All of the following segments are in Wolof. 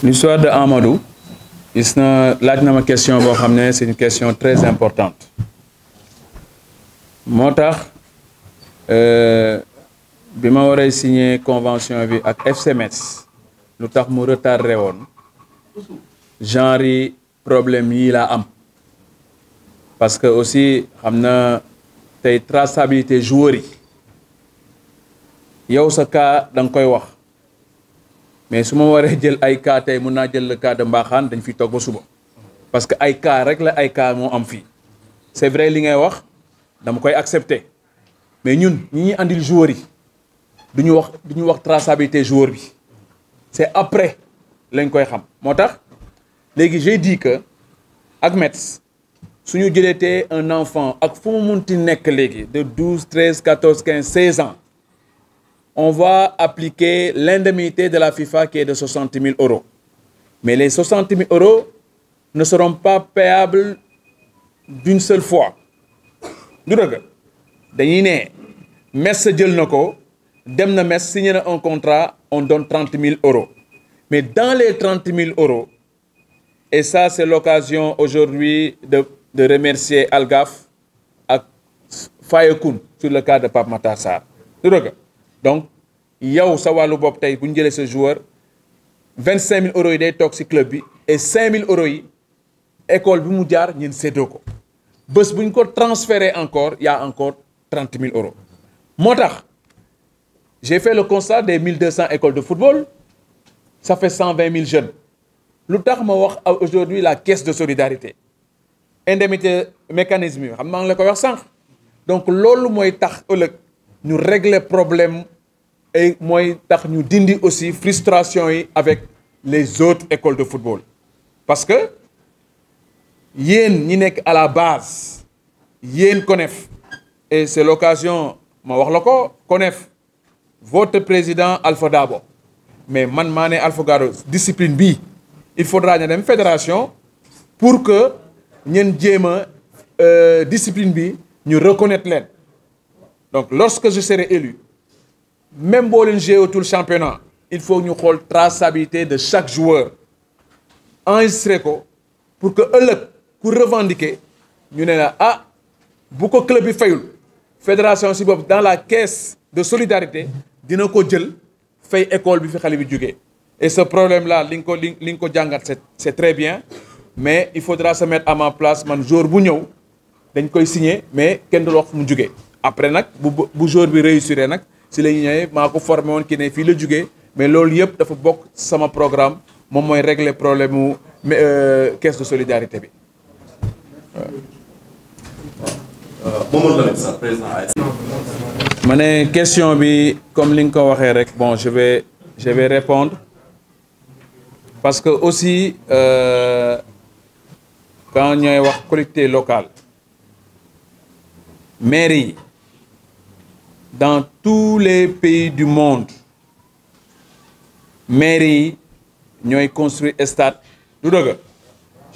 L'histoire de Amadou laaj na ma question boo xam ne c'est une question très importante moo tax bi ma waree signer convention bi ak FC Metz lu tax mu retardé woon genre yi problème yii laa am parce que aussi xam na tey traçabilité joueurs yi yow sa cas da nga koy wax mais su ma waree jël ay cas tey mun naa jël le cas de Mbaxaan dañ fi toog ba suba parce que ay cas rek la ay cas moo am fii c'est vrai li ngay wax dama koy accepter mais ñun ñi ñuy andil joueurs yi du ñu wax traçabilité joueur bi c'est après lañ koy xam moo tax léegi j'ai dit que ak Metz suñu jëleetee un enfant ak fu mu munti nekk léegi de 12 13 14 15 16 ans on va appliquer l'indemnité de la FIFA qui est de 60 000 euros. Mais les 60 000 euros ne seront pas payables d'une seule fois. Du dëgg dañuy ne Metz jël na ko dem na Metz signé na un contrat on donne 30 000 euros. Mais dans les 30 000 euros, et ça c'est l'occasion aujourd'hui de remercier Algaf ak Fayekoun sur le cas de Pape Matar Sarr. Du dëgg donc yow sa wàllu bopp tey bu ñu jëlee ce joueur 25 000 euros yi day toog ci club bi et 5 000 euros yi école bi mu jaar ñeen séddoo ko bés bu ñu ko transférer encore y a encore 30 000 euros. moo tax j'ai fait le constat des 1200 écoles de football ça fait 120 000 jeunes lu tax ma wax aujourd'hui la caisse de solidarité indemnité mécanisme yi xam naa la koy wax sànq donc loolu mooy tax ëllëg ñu régler problème et mooy tax ñu dindi aussi frustration yi avec les autres écoles de football parce que yéen ñi nekk à la base yéen CONEF et c'est l'occasion ma wax la ko CONEF votre président Alpha Dabo mais man maa ne Alpha Dabo discipline bi il faudra ñu dem fédération pour que ñeen jéem a discipline bi ñu reconnaître leen. Donc, lorsque je serai élu, même boo leen joué tout le championnat, il faut ñu xool traçabilité de chaque joueur enregistré ko pour que ëllëg ku revendiquer ñu ne la ah bu ko club bi fayul fédération si bopp dans la caisse de solidarité dina ko jël fay école bi fi xale bi jógee. Et ce problème là li nga ko jàngat c'est très bien mais il faudra se mettre à ma place man jour bu ñëw dañ koy signer mais kenn du la wax fu mu jógee. Après nag bu jour bi réussir nag si la ñu ñëwee maa ko formé woon ki ne fii la jógee mais loolu yëpp dafa bokk sama programme moom mooy régler problème mu caisse de solidarité bi. ma ne question bi comme li nga ko waxee rek bon je vais répondre parce que aussi quand ñooy wax collectivité locale mairie yi dans tous les pays du monde mairie yi ñooy construire stade du dëgg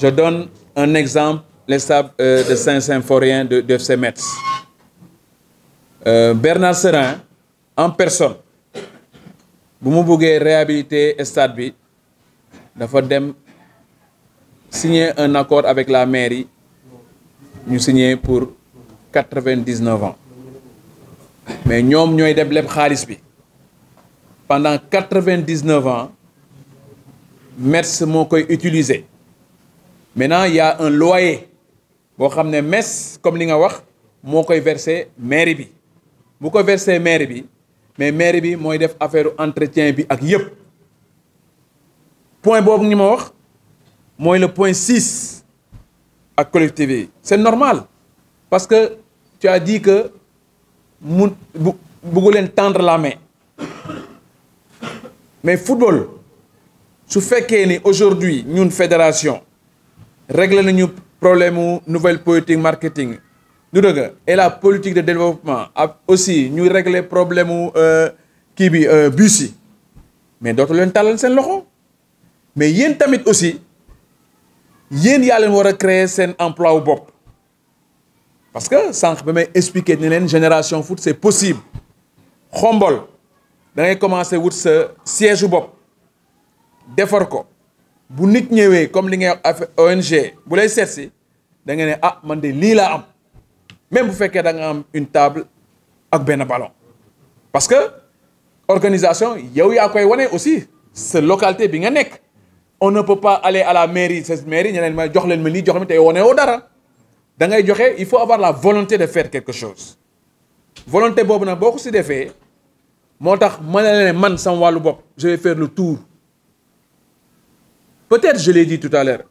je donne un exemple le stade de Saint-Symphorien de FC Metz Bernard Serin en personne bu mu bëggee réhabiliter stade bi dafa dem signer un accord avec la mairie ñu signer pour 99 ans mais ñoom ñooy dem leb xaalis bi pendant 99 ans Metz moo koy utiliser maintenant il y a un loyer boo xam ne Metz comme li nga wax moo koy verser mairie bi bu ko verser mairie bi mais mairie bi mooy def affaire entretien bi ak yëpp point boobu ñu ma wax mooy le point 6 ak collectivité yi c'est normal parce que tu as dit que bëggu leen tendre la main mais football su fekkee ni aujourd'hui ñun fédération régler nañu problème mu nouvelle politique marketing du dëgg et la politique de développement ak aussi ñu régler problème mu kii bi bus yi mais dootu leen tàllal seen loxo mais yéen tamit aussi yéen yaa leen war a créer seen emploi wu bopp parce que sànq ba may expliquer ne leen génération foot c'est possible xombol da ngay commencer wut sa siège bopp defar ko bu nit ñëwee comme li ngay wax ONG bu lay seet si da nga ne ah man de lii laa am même bu fekkee da nga am une table ak benn ballon parce que organisation yow yaa koy wane aussi sa localité bi nga nekk on ne peut pas aller à la mairie cette mairie ñeneen ma jox leen ma lii jox leen te wane woo dara da ngay joxe il faut avoir la volonté de faire quelque chose volonté boobu nag boo ko si defee moo tax ma ne leen man sama wàllu bopp je vais faire le tour peut-être je l'ai dit tout à l'heure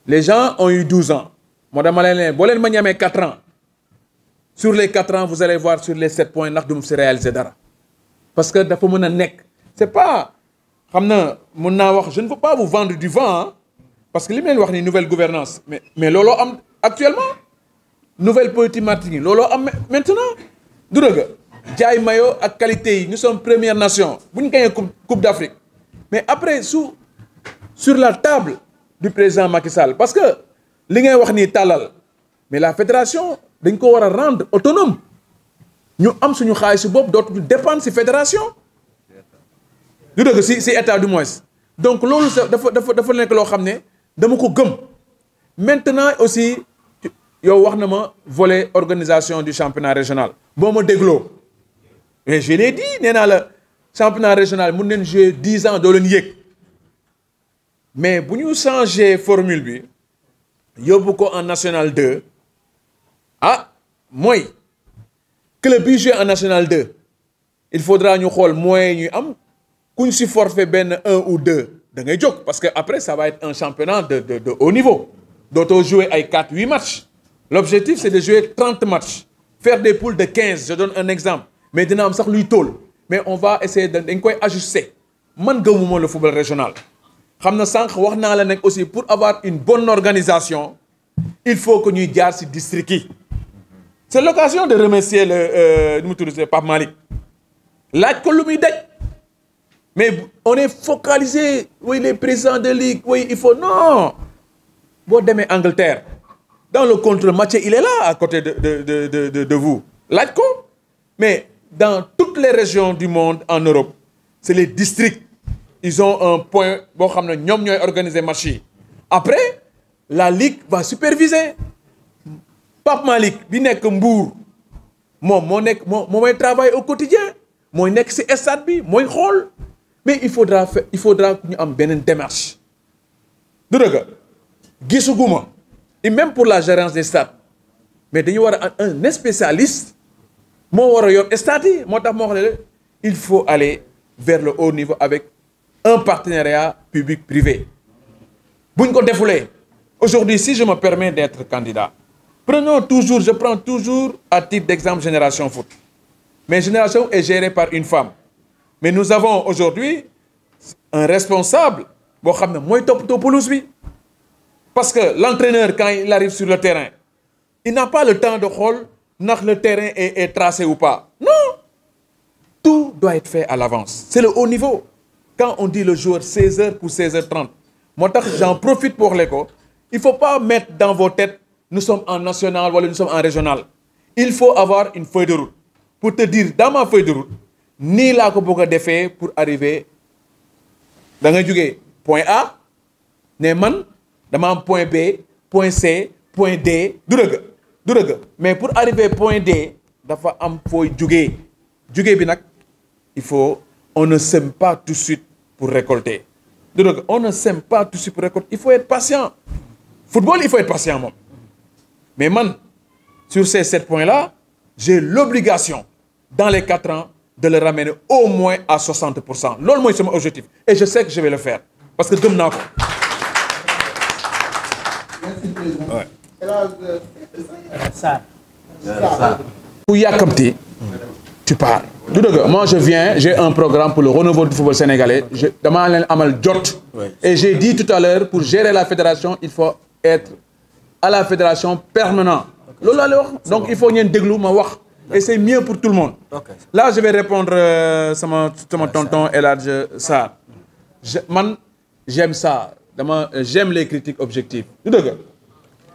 les gens ont eu 12 ans moo tax ma leen boo leen ma ñamee 4 ans sur les 4 ans vous allez voir sur les 7 points ndax du mu si réaliser dara parce que dafa mën a nekk c'est pas xam na mën naa wax je ne veux pas vous vendre du vent hein, parce que li mu leen wax ni nouvelle gouvernance mais looloo am actuellement nouvelle politique marketing looloo am maintenant du dëgg jaay mayo ak qualité yi nous sommes première nation bu ñu gagné coupe d'Afrique mais après sur la table du président Macky Sall parce que li ngay wax nii tàllal mais la fédération dañ ko war a rendre autonome ñu am suñu xaalis bopp dootuñu dépendre ci fédération du dëgg ci état du moins donc loolu dafa nekk loo xam ne dama ko gëm maintenant aussi yow wax na ma volet organisation du championnat régional boo ma dégloo mais je l'ai dit nee naa la championnat régional mun nañ jouer 10 ans doo leen yéeg mais bu ñu changer formule bi yóbbu ko en national 2 ah mooy club bi jouer en national 2 il faudra ñu xool moyens ñuy am kuñ si forfait benn 1 ou 2 da ngay jóg parce que après ça va être un championnat de haut niveau dootoo jouer ay 4-8 matchs l'objectif c'est de jouer 30 matchs faire des poules de 15 je donne un exemple mais dina am sax luy tool mais on va essayer dañ koy ajuster man gëmuma le football régional xam na sànq wax naa la nekk aussi pour avoir une bonne organisation il faut que ñuy jaar ci district yi c'est l'occasion de remercier le nu mu tudd Pape Malick laaj ko lu muy daj mais on est focalisé oui les présidents de ligue oui il faut non boo demee Angleterre dans le contrôle match il est là à côté de vous laaj ko mais dans toutes les régions du monde en Europe c'est les districts ils ont un point boo xam ne ñoom ñooy organiser match yi après la ligue va superviser Pape Malick bi nekk Mbour moo mooy travail au quotidien mooy nekk ci stade bi mooy xool mais il faudra que ñu am beneen démarche du dëgg gisuguma et même pour la gérance des stades mais dañu war a un spécialiste moo war a yor stade yi moo tax moo xam ne il faut aller vers le haut niveau avec un partenariat public-privé buñ ko defulee aujourd'hui si je me permets d'être candidat je prends toujours à titre d'exemple Génération Foot mais Génération est gérée par une femme mais nous avons aujourd'hui un responsable boo xam ne mooy toppatoo pelouse bi parce que l'entraîneur quand il arrive sur le terrain il n'a pas le temps de xool ndax le terrain est tracé ou pas non tout doit être fait à l'avance c'est le haut niveau quand on dit le jour 16h pour 16h30 moo tax j'en profite pour les ko il faut pas mettre dans vos têtes nous sommes en national wala nous sommes en régional il faut avoir une feuille de route pour te dire dans ma feuille de route nii laa ko bëgg a defee pour arriver da ngay jógee point A ne man dama am point B point C point D du dëgg mais pour arriver point D dafa am fooy jógee bi nag il faut on ne sème pas tout de suite pour récolter du dëgg on ne sème pas tout de suite pour récolter il faut être patient football il faut être patient moom mais man sur ces 7 points-là j'ai l'obligation dans les 4 ans de le ramener au moins à 60%. Loolu mooy sama objectif et je sais que je vais le faire parce que gëm naa ko. Merci président. Ouais. Ku yàkkamti tu pars. du dëgg moi je viens j'ai un programme pour le renouveau du football sénégalais damaa leen amal jot. et j'ai dit tout à l'heure pour gérer la fédération il faut être à la fédération permanent. loolu laa lay wax donc il faut ngeen déglu ma wax. et c'est mieux pour tout le monde. Okay. Là je vais répondre sama tonton El Hadj Sarr man j'aime ça j'aime les critiques objectives du dëgg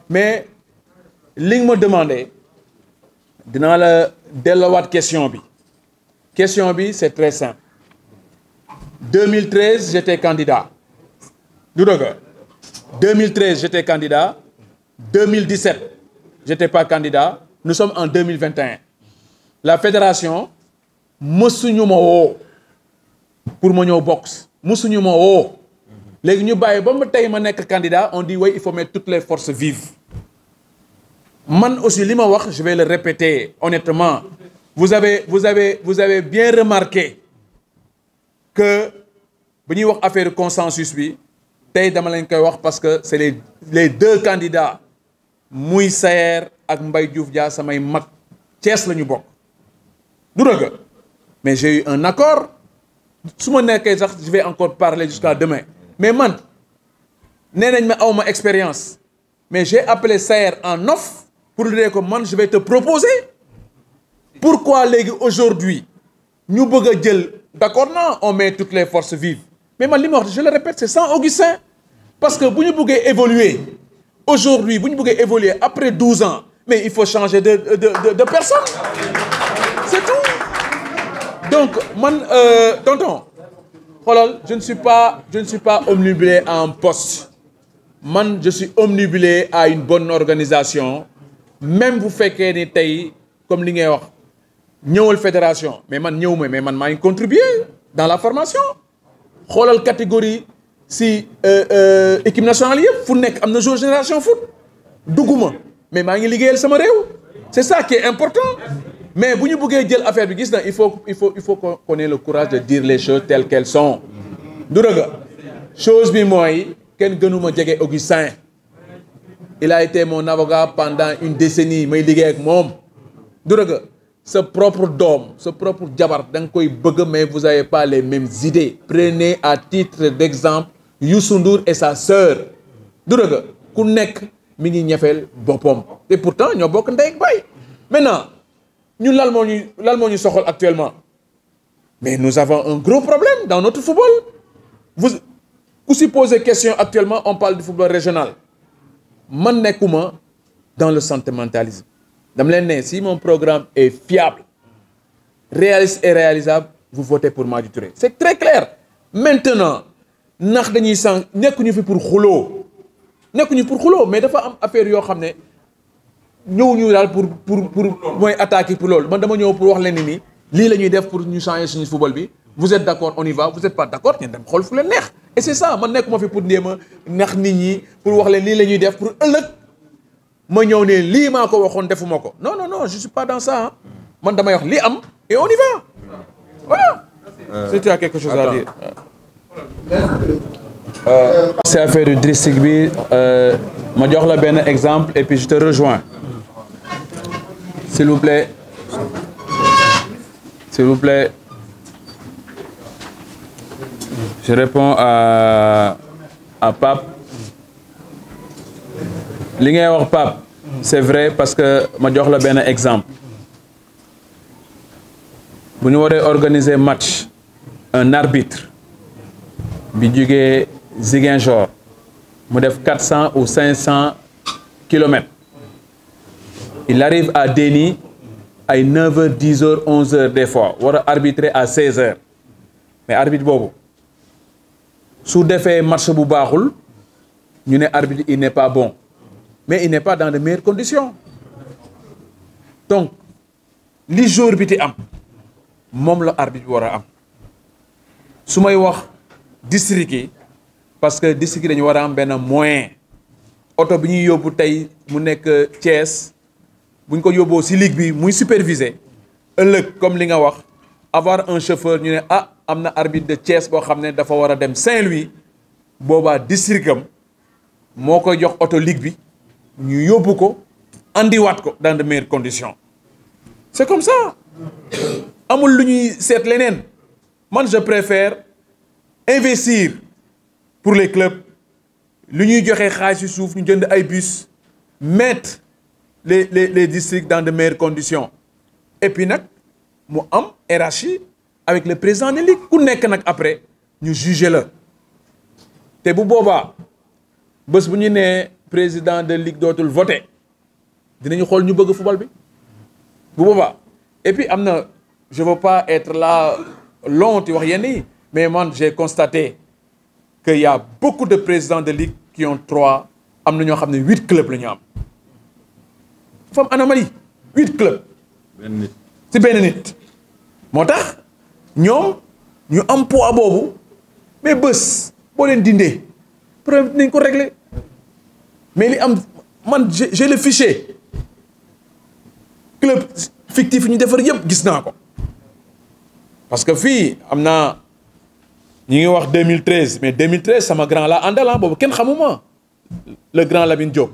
mais li nga ma demandé dinaa la delluwaat question bi. Question bi c'est très simple. 2013 j'étais candidat. du dëgg 2013 j'étais candidat. 2017 j'étais pas candidat. Nous sommes en 2021. La fédération mësuñu ma woo pour ma ñëw boxe mësuñu ma woo léegi ñu bàyyi ba ma tey ma nekk candidat on dit oui il faut mettre toutes les forces vives. Man aussi li ma wax je vais le répéter honnêtement. Vous avez bien remarqué que bu ñuy wax affaire consensus bi tey dama leen koy wax parce que c'est les deux candidats muy Sayer ak Mbaye Diouf Dia samay mag Thiès la ñu bokk du dëgg mais j'ai eu un accord su ma nekkee sax je vais encore parler jusqu'à demain mais man nee nañ ma awma expérience mais j'ai appelé Sayer en off pour lui dire que man je vais te proposer pourquoi léegi aujourd'hui ñu bëgg a jël d'accord non on met toutes les forces vives mais man li ma wax je le répète c'est sans Augustin parce que bu ñu bëggee évoluer aujourd'hui bu ñu bëggee évoluer après 12 ans mais il faut changer de personne c'est tout donc man tonton xoolal je ne suis pas omnibulé à un poste man je suis omnibulé à une bonne organisation même bu fekkee ni tey comme li ngay wax ñëwal fédération mais man ñëw mais man maa ngi contribuer dans la formation xoolal catégorie si équipe nationale yëpp fu nekk am na joueur génération foot dugguma mais maa ngi liggéeyal sama réew c'est ça qui est important mais bu ñu bëggee jël affaire bi gis na il faut qu'on ait le courage de dire les choses telles qu'elles sont du dëgg chose bi mooy kenn gënuma jege Augustin il a été mon avocat pendant une décennie may liggéey ak moom du dëgg sa propre doom sa propre jabar da nga koy bëgg mais vous avez pas les mêmes idées prenez à titre d'exemple Youssou Ndour et sa sœur du dëgg ku nekk mi ngi ñefeel boppam et pourtant ñoo bokk ndey ak baay maintenant ñun lan moo ñu soxal actuellement mais nous avons un gros problème dans notre football ku si poser question actuellement on parle du football régional man nekkuma dans le sentimentalisme dama leen ne si mon programme est fiable réaliste et réalisable vous votez pour Madi Touré c'est très clair maintenant ndax dañuy sànq nekkuñu fi pour xuloo mais dafa am affaire yoo xam ne ñëwuñu daal pour mooy attaquer pour loolu man dama ñëw pour wax leen ni lii la ñuy def pour ñu changer suñu football bi vous êtes d'accord on y va vous êtes pas d'accord ngeen dem xool fu leen neex et c'est ça man nekkuma fi pour ndéema nax nit ñi pour wax leen lii la ñuy def pour ëllëg ma ñëw ne lii maa ko waxoon defuma ko non je suis pas dans ça man damay wax lii am et on y va voilà. Si tu as quelque chose à dire. C'est affaire du district bi ma jox la benn exemple et puis je te rejoins s'il vous plaît je réponds à Pape li ngay wax Pape c'est vrai parce que ma jox la benn exemple bu ñu waree organiser match un arbitre bi jógee Ziguinchor mu def 400 ou 500 kilomètres il arrive à Déni ay 9h 10h 11h des fois war a arbitrer à 16h mais arbitre boobu su defee match bu baaxul ñu ne arbitre il n'est pas bon mais il n'est pas dans de meilleures conditions donc li jour bi ti am moom la arbitre bi war a am su may wax district yi parce que district yi dañu war a am benn moyen oto bi ñuy yóbbu tey mu nekk Thiès bu ñu ko yóbboo ci ligue bi muy superviser ëllëg comme li nga wax avoir un chauffeur ñu ne am na arbitre de Thiès boo xam ne dafa war a dem Saint-Louis boobaa district am moo koy jox oto ligue bi ñu yóbbu ko andiwaat ko dans de meilleures conditions c'est comme ça amul lu ñuy seet leneen man je préfère investir pour les clubs lu ñuy joxe xaalis ci suuf ñu jënd ay bus mettre les districts dans de meilleures conditions et puis nag mu am hiérarchie avec le président de ligue ku nekk nag après ñu juger la te bu boobaa bés bu ñu nee président de ligue dootul voter dinañu xool ñu bëgg football bi bu boobaa. Et puis am na je veux pas être là long ti wax yenn yi mais man j'ai constaté que y a beaucoup de présidents de ligue qui ont 3 am na ñoo xam ne 8 clubs la ñu am. fam anomalie 8 clubs. benn nit ci benn nit. moo tax ñoom ñu am poids boobu mais bés boo leen dindee problème dinañ ko régler mais li am man j'ai le fichier club fictif yi ñu defar yëpp gis naa ko parce que fii am naa ñi ngi wax 2013 mais 2013 sama grand la àndal boobu kenn xamuma le grand Lamine Diop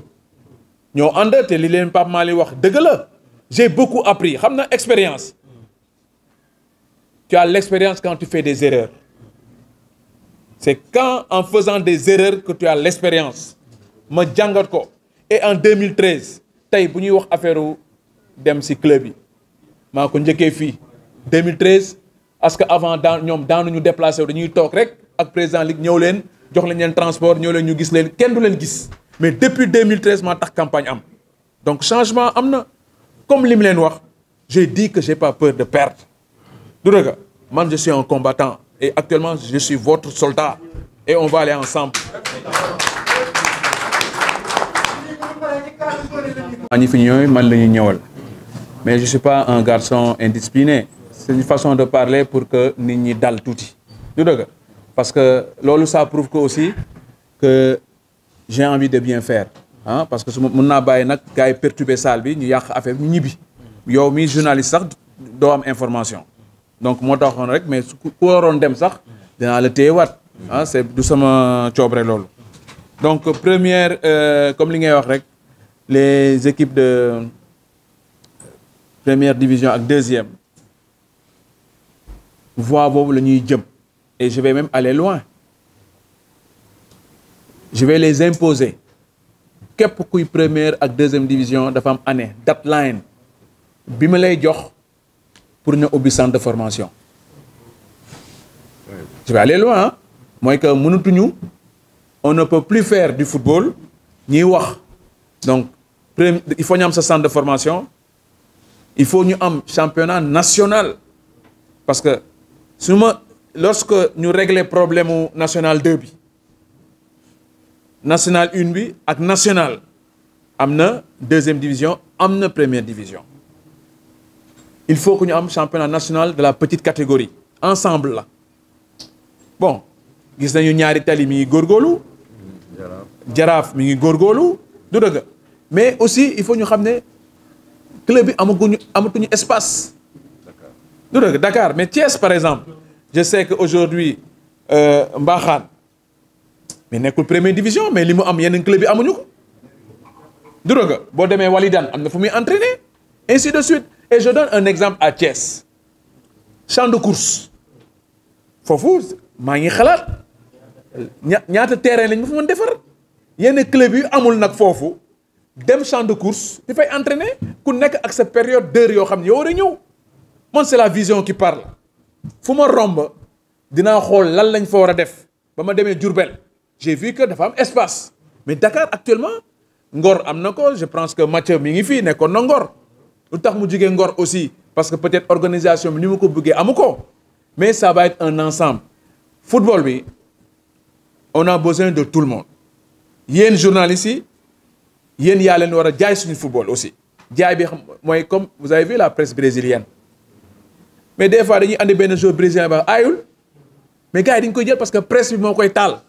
ñoo ànd te li leen Pape Malick wax dëgg la j'ai beaucoup appris xam na expérience tu as l'expérience quand tu fais des erreurs c'est quand en faisant des erreurs que tu as l'expérience ma jàngat ko et en 2013 tey bu ñuy wax affaire dem ci club yi maa ko njëkkee fii 2013 parce que avant ñoom daanuñu déplacé wu dañuy toog rek ak président ligue ñëw leen jox leen transport ñëw leen ñu gis leen kenn du leen gis mais depuis 2013 maa tax campagne am donc changement am na comme li mu leen wax j'ai dit que j'ai pas peur de perdre du dëgg man je suis un combattant et actuellement je suis votre soldat et on va aller ensemble. ñi fi ñëw man la ñuy ñëwal mais je suis pas un garçon indiscipliné c'est une façon de parler pour que nit ñi dal tuuti du dëgg parce que loolu ça prouve que aussi que j'ai envie de bien faire parce que su ma mën naa bàyyi nag gars yi perturber salle bi ñu yàq affaire ñu ñibbi yow mi journaliste sax doo am information donc moo taxoon rek mais ku waroon dem sax dinaa la téyewaat c'est du sama coobre loolu donc première comme li ngay wax rek les équipes de première division ak deuxième voie boobu la ñuy jëm et je vais même aller loin je vais les imposer képp kuy première ak deuxième division dafa am année deadline bi ma lay jox pour ñu ubbi centre de formation je vais aller loin mooy que mënatuñu on ne peut plus faire du football ñuy wax donc il faut ñu am sa centre de formation il faut ñu am championnat national parce que lorsque ñu régler problème mu national 2 bi national 1 bi ak national am na deuxième division am na première division il faut que ñu am championnat national de la petite catégorie ensemble la bon gis nañu ñaari tali mi ngi góorgóorlu jaraaf mi ngi góorgóorlu du dëgg mais aussi il faut ñu xam ne club bi amatuñu espace du dëgg Dakar mais Thiès par exemple je sais que aujourd'hui Mbaxaan mais nekkul première division mais li mu am yeneen club bi amuñu ko du dëgg boo demee Walidane am na fu muy entraîner ainsi de suite et je donne un exemple à Thiès champ de course foofu maa ngi xalaat ñaata terrain lañ ma fa mën defar yenn club yi amul nag foofu dem champ de course di fay entraîner ku nekk ak sa période d'heure yoo xam ne yow war a ñëw man c'est la vision qui parle fu ma romb dinaa xool lan lañ fa war a def ba ma demee Diourbel j'ai vu que dafa am espace mais Dakar actuellement Ngor am na ko je pense que Mathieu mi ngi fii nekkoon na Ngor lu tax mu jugee Ngor aussi parce que peut-être organisation bi ni mu ko bëggee amu ko mais ça va être un ensemble football bi on a besoin de tout le monde yéen journalistes yi yéen yaa leen war a jaay suñu football aussi jaay bi xam mooy comme vous avez vu la presse brésilienne mais des fois dañuy andi benn joueur brésilien ba aayul mais gars yi dañu koy jël parce que presse bi moo koy taal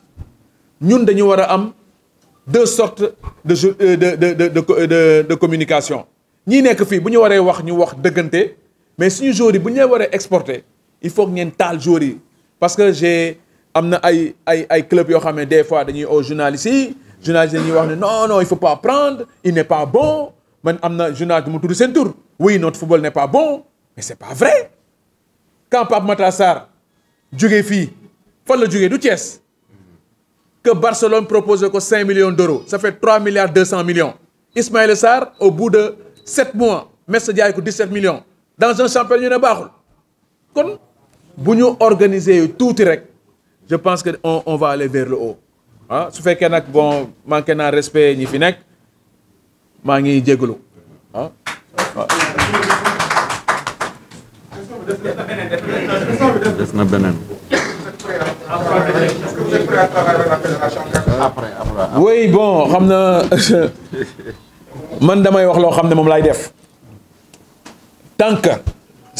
ñun dañu war a am deux sortes de communication ñii nekk fii bu ñu waree wax ñu wax dëggante mais suñu joueurs yi bu ñu leen waree exporter il faut que ngeen taal joueurs yi parce que am na ay club yoo xam ne des fois dañuy aux journalistes yi journalistes yi dañuy wax ne non il faut pas prendre il n'est pas bon man am na journaliste mu tudd seen tur oui notre football n'est pas bon mais c'est pas vrai quand Pape Matar Sarr jógee fii fan la jógee du Thiès que Barcelone propose ko 5 millions d'euros ça fait 3 milliards 200 millions Ismaïla Sarr au bout de 7 mois Metz jaay ko 17 millions dans un championnat ñu ne baaxul kon bu ñu organiser tuuti rek je pense que on va aller vers le haut su fekkee nag bon manqué naa respect ñi fi nekk maa ngi jégalu ah. des na beneen. oui bon xam na man damay wax loo xam ne moom laay def tant que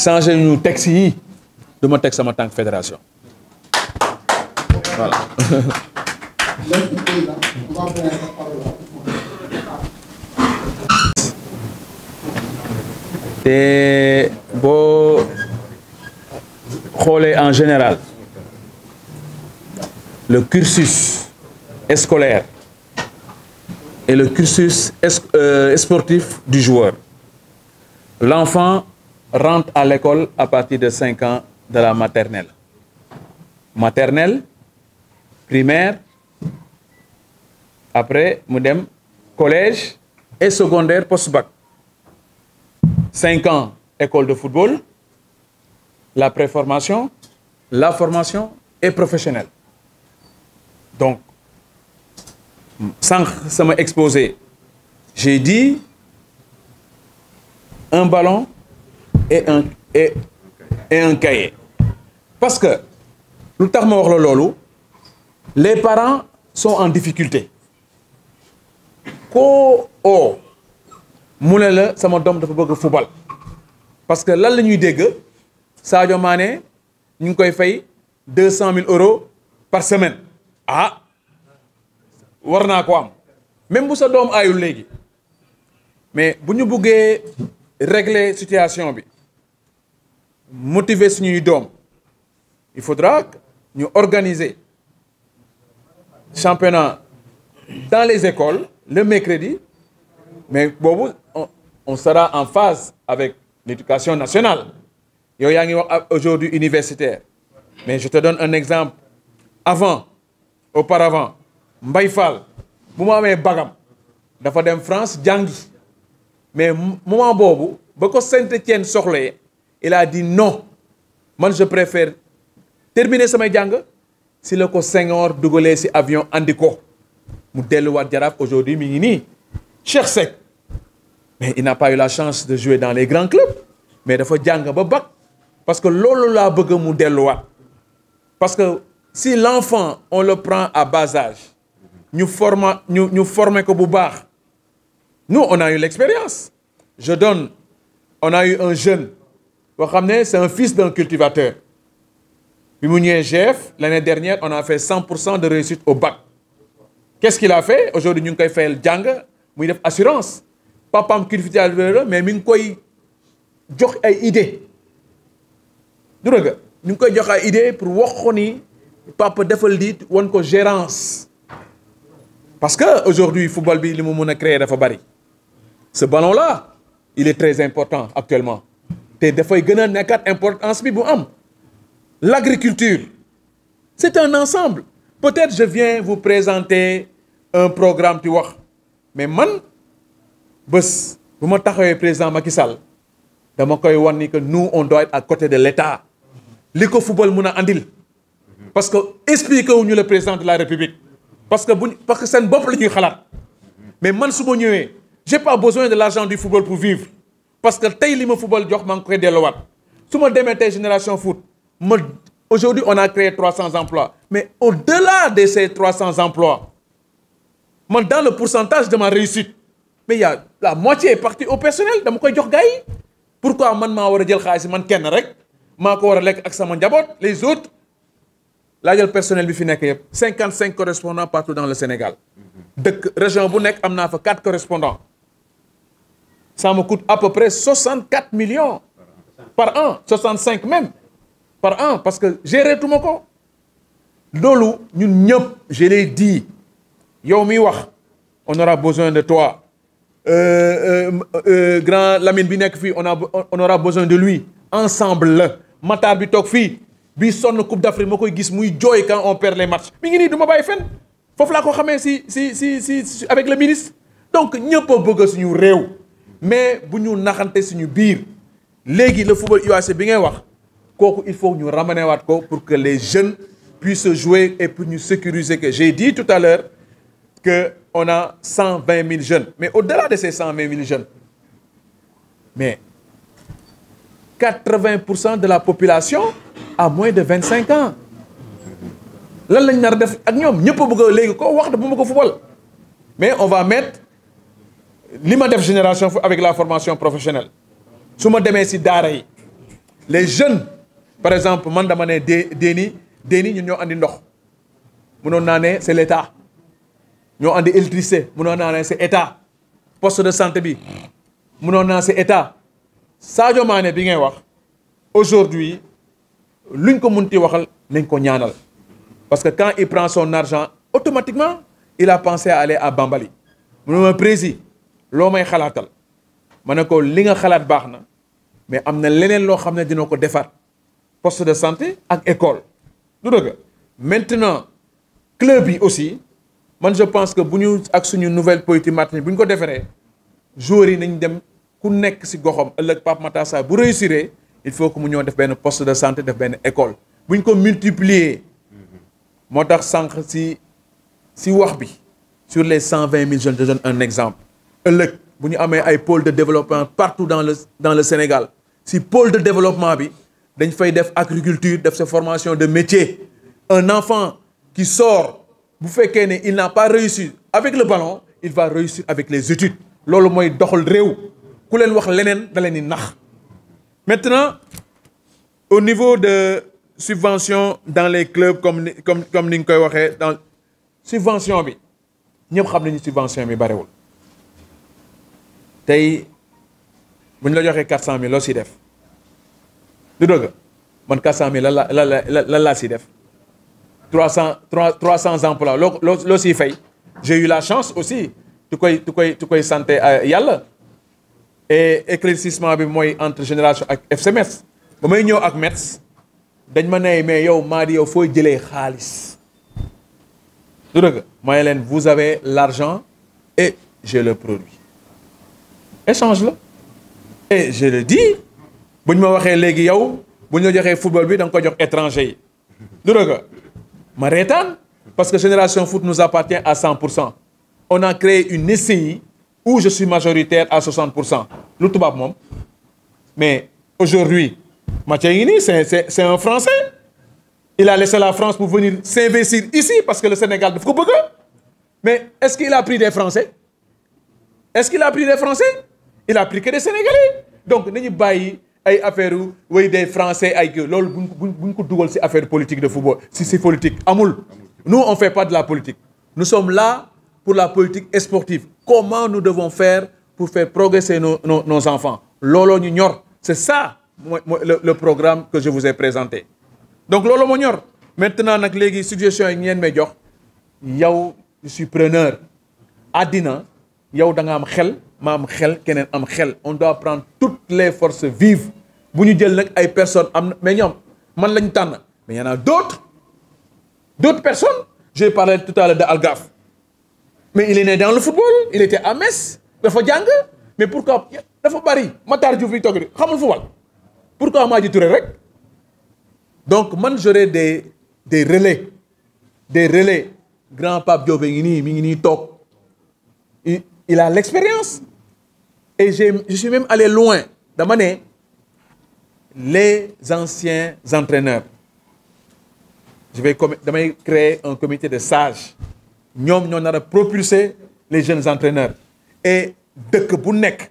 changé ñu texte yi du ma teg sama tànk fédération voilà. te boo xoolee en général le cursus scolaire et le cursus sportif du joueur. L'enfant rentre à l'école à partir de 5 ans de la maternelle. Maternelle, primaire, après mu dem collège et secondaire post-bac. 5 ans école de football, la préformation, la formation et professionnelle. Donc, sans ça exposé, j'ai dit un ballon et un cahier. Parce que, les parents sont en difficulté. Ko o mu ne la sama doom dafa bëgg football parce que lan la ñuy dégg Sadio Mané ñu ngi koy fay 200 000 euros par semaine ah war naa ko am même bu sa doom aayul léegi mais bu ñu buggee régler situation bi motiver suñuy doom il faudra ñu organiser championnat dans les écoles le mercredi mais boobu on sera en phase avec l'éducation nationale yow yaa ngi wax aujourd'hui universitaire mais je te donne un exemple auparavant Mbaye Fall bu mu amee bagam dafa dem France jàngi mais moment boobu ba ko Saint-Étienne soxlee il a dit non man je préfère terminer samay jàng si la ko Senghor dugalee si avion andi ko mu delluwaat Jaraaf aujourd'hui mi ngi nii Cheikh Seck mais il n'a pas eu la chance de jouer dans les grands clubs mais dafa jàng ba bac parce que loolu laa bëgg mu delluwaat parce que si l'enfant on le prend à bas âge ñu former ko bu baax nous on a eu l'expérience on a eu un jeune boo xam ne c'est un fils d'un cultivateur bi mu ñëwee GF l'année dernière on a fait 100% de réussite au bac qu'est-ce qu'il a fait aujourd'hui ñu ngi koy fayal jàng muy def assurance papaam cultivateur mais mi ngi koy jox ay idées du dëgg ñu ngi koy jox ay idées pour wax ko ni papa defal di won ko gérance parce que aujourd'hui football bi li mu mën a créer dafa bari ce ballon là il est très important actuellement te dafay gën a nekkaat importance bi bu am l'agriculture c'est un ensemble peut-être je viens vous présenter un programme ci wax mais man bés bu ma taxawee président Macky Sall dama koy wan ni que nous on doit être à côté de l'État li ko football mun a andil parce que expliqué wuñu le président de la République parce que seen bopp la ñuy xalaat mais man su ma ñëwee j'ai pas besoin de l'argent du football pour vivre parce que tey li ma football jox maa ngi koy delluwaat su ma demee tey génération foot aujourd'hui on a créé 300 emplois mais au-delà de ces 300 emplois man dans le pourcentage de ma réussite mais il y a la moitié est partie au personnel dama koy jox gars yi pourquoi man maa war a jël xaalis man kenn rek maa ko war a lekk ak sama njaboot les autres laa jël personnel bi fi nekk yëpp 55 correspondants partout dans le Sénégal dëkk région bu nekk am naa fa 4 correspondants ça me coûte à peu près 64 millions par an 65 même par an parce que gérer tuma ko loolu ñun ñëpp je l'ai dit yow mi wax on aura besoin de toi grand Lamine bi nekk fii on aura besoin de lui ensemble la Matar bi toog fii bi sonn Coupe d'Afrique ma koy gis muy jooy quand on perd les matchs mi ngi nii du ma bàyyi fenn foofu laa ko xamee si avec le ministre donc ñëpp a bëgg suñu réew mais bu ñu naxante suñu biir léegi le football UAC bi ngay wax kooku il faut ñu ramener waat ko pour que les jeunes puissent jouer et pour ñu sécuriser que j'ai dit tout à l'heure que on a 120 000 jeunes mais au-delà de ces 120 000 jeunes mais 80% de la population a moins de 25 ans lan lañ nar def ak ñoom ñëpp a bëgg a léegi koo wax dafa bëgg a football mais on va mettre li ma def génération avec la formation professionnelle su ma demee si daara yi les jeunes par exemple man dama ne déeni ñun ñoo andi ndox mënoon naa ne c'est l'État ñoo andi électricité mënoon naa ne c'est État poste de santé bi mënoon naa c'est État Sadio Mané bi ngay wax aujourd'hui luñ ko munti waxal nañ ko ñaanal parce que quand il prend son argent automatiquement il a pensé à aller à Bambali mu ne ma président loo may xalaatal ma ne ko li nga xalaat baax na mais am na leneen loo xam ne dina ko defar poste de santé ak école du dëgg maintenant club yi aussi man je pense que bu ñu ak suñu nouvelle politique marketing bu ñu ko defaree joueurs yi nañ dem ku nekk si goxam ëllëg Pape Matar Sarr bu réussir il faut que mu ñëw def benn poste de santé def benn école bu ñu ko multiplier moo tax sànq si wax bi sur les 120 000 jeunes je donne un exemple ëllëg bu ñu amee ay pôle de développement partout dans le Sénégal si pôle de développement bi dañ fay def agriculture def sa formation de métier un enfant qui sort bu fekkee ne il n'a pas réussi avec le ballon il va réussir avec les études loolu mooy doxal réew ku leen wax leneen da leen di nax maintenant au niveau de subvention dans les clubs comme ni nga koy waxee dans subvention bi ñëpp xam nañu subvention bi bariwul tey bu ñu la joxee 400 000 loo siy def du dëgg man 400 000 lan laa siy def 300 emplois loo siy fay j'ai eu la chance aussi tu koy santé yàlla et éclaircissement bi mooy entre génération ak FC Metz ba may ñëw ak Metz dañ ma ne mais yow maa di yow fooy jëlee xaalis du dëgg mooy leen vous avez l'argent et j'ai le produit échange la et je le dis bu ñu ma waxee léegi yow bu ñu la joxee football bi da nga ko jox étranger yi du dëgg ma reetaan parce que Génération Foot nous appartient à 100%. On a créé une SCI où je suis majoritaire à 60%. lu tubaab moom mais aujourd'hui Mathieu Guini c'est un Français il a laissé la France pour venir s'investir ici parce que le Sénégal daf ko bëgg mais est-ce qu'il a pris des Français il a pris que des Sénégalais donc nañu bàyyi ay affaire way des Français ay kii loolu buñ ko dugal ci affaire politique de football si politique amul nous on fait pas de la politique nous sommes là pour la politique sportive comment nous devons faire pour faire progresser nos enfants looloo ñu ñor c'est ça le programme que je vous ai présenté donc loolu moo ñor maintenant nag léegi suggestion yi ngeen may jox yow je suis preneur àddina yow da nga am xel ma am xel keneen am xel on doit prendre toutes les forces vives bu ñu jël nag ay personnes am na mais ñoom man lañu tànn mais y en a d'autres personnes j'ai parlé tout à l'heure de Algaf mais il est né dans le football il était à Metz dafa jàng mais pourquoi dafa bari Matar Diouf yi toog di xamul football pourquoi Madji Touré rek donc man j'aurais des relais grand Pape Diop ngi nii mi ngi nii toog il a l'expérience et je suis même allé loin dama ne les anciens entraîneurs damay créer un comité de sages ñoom ñoo nar a propulser les jeunes entraîneurs et dëkk bu nekk